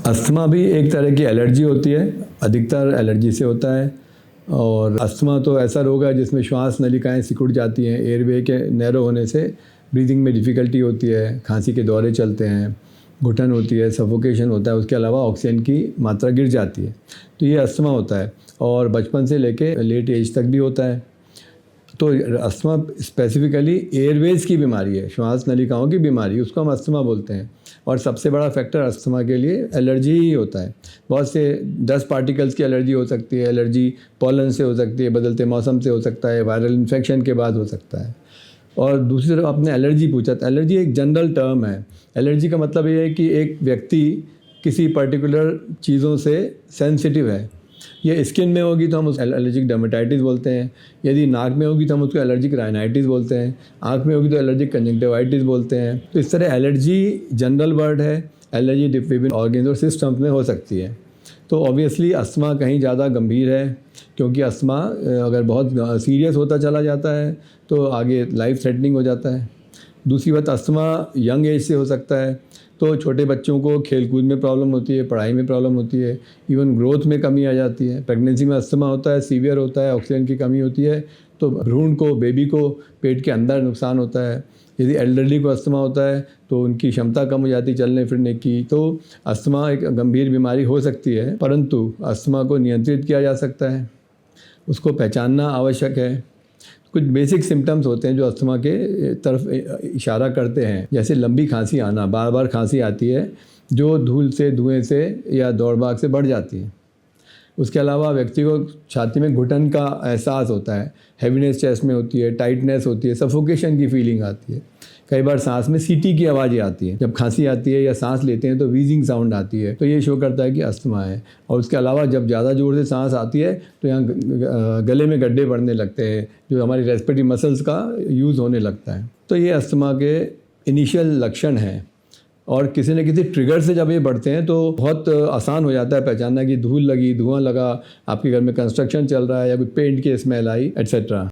Asthma भी एक तरह की एलर्जी होती है, अधिकतर एलर्जी से होता है। और अस्थमा तो ऐसा रोग है जिसमें श्वास नलिकाएं सिकुड़ जाती हैं, एयरवे के नैरो होने से ब्रीदिंग में डिफ़िकल्टी होती है, खांसी के दौरे चलते हैं, घुटन होती है, सफोकेशन होता है, उसके अलावा ऑक्सीजन की मात्रा गिर जाती है। तो ये अस्थमा होता है और बचपन से लेके लेट एज तक भी होता है। तो अस्थमा स्पेसिफिकली एयरवेज की बीमारी है, श्वास नलिकाओं की बीमारी, उसको हम अस्थमा बोलते हैं। और सबसे बड़ा फैक्टर अस्थमा के लिए एलर्जी ही होता है। बहुत से डस्ट पार्टिकल्स की एलर्जी हो सकती है, एलर्जी पॉलन से हो सकती है, बदलते मौसम से हो सकता है, वायरल इन्फेक्शन के बाद हो सकता है। और दूसरी तरफ आपने एलर्जी पूछा, तो एलर्जी एक जनरल टर्म है। एलर्जी का मतलब ये है कि एक व्यक्ति किसी पर्टिकुलर चीज़ों से सेंसिटिव है। ये स्किन में होगी तो हम उसको एलर्जिक डर्मेटाइटिस बोलते हैं, यदि नाक में होगी तो हम उसको एलर्जिक राइनाइटिस बोलते हैं, आँख में होगी तो एलर्जिक कंजक्टिवाइटिस बोलते हैं। तो इस तरह एलर्जी जनरल वर्ड है, एलर्जी विभिन्न ऑर्गन्स और सिस्टम्स में हो सकती है। तो ऑब्वियसली अस्थमा कहीं ज़्यादा गंभीर है, क्योंकि अस्थमा अगर बहुत सीरियस होता चला जाता है तो आगे लाइफ थ्रेटनिंग हो जाता है। दूसरी बात, अस्थमा यंग एज से हो सकता है, तो छोटे बच्चों को खेलकूद में प्रॉब्लम होती है, पढ़ाई में प्रॉब्लम होती है, इवन ग्रोथ में कमी आ जाती है। प्रेगनेंसी में अस्थमा होता है, सीवियर होता है, ऑक्सीजन की कमी होती है, तो भ्रूण को, बेबी को पेट के अंदर नुकसान होता है। यदि एल्डरली को अस्थमा होता है तो उनकी क्षमता कम हो जाती है चलने फिरने की। तो अस्थमा एक गंभीर बीमारी हो सकती है, परंतु अस्थमा को नियंत्रित किया जा सकता है, उसको पहचानना आवश्यक है। कुछ बेसिक सिम्टम्स होते हैं जो अस्थमा के तरफ इशारा करते हैं, जैसे लंबी खांसी आना, बार बार खांसी आती है जो धूल से, धुएं से या दौड़ भाग से बढ़ जाती है। उसके अलावा व्यक्ति को छाती में घुटन का एहसास होता है, हैवीनेस चेस्ट में होती है, टाइटनेस होती है, सफोकेशन की फीलिंग आती है। कई बार सांस में सीटी की आवाज़ें आती है, जब खांसी आती है या सांस लेते हैं तो वीजिंग साउंड आती है, तो ये शो करता है कि अस्थमा है। और उसके अलावा जब ज़्यादा ज़ोर से सांस आती है तो यहाँ गले में गड्ढे बढ़ने लगते हैं, जो हमारी रेस्पिरेटरी मसल्स का यूज़ होने लगता है। तो ये अस्थमा के इनिशियल लक्षण हैं। और किसी न किसी ट्रिगर से जब ये बढ़ते हैं तो बहुत आसान हो जाता है पहचानना कि धूल लगी, धुआं लगा, आपके घर में कंस्ट्रक्शन चल रहा है, या कोई पेंट की स्मेल आई, एट्सेट्रा।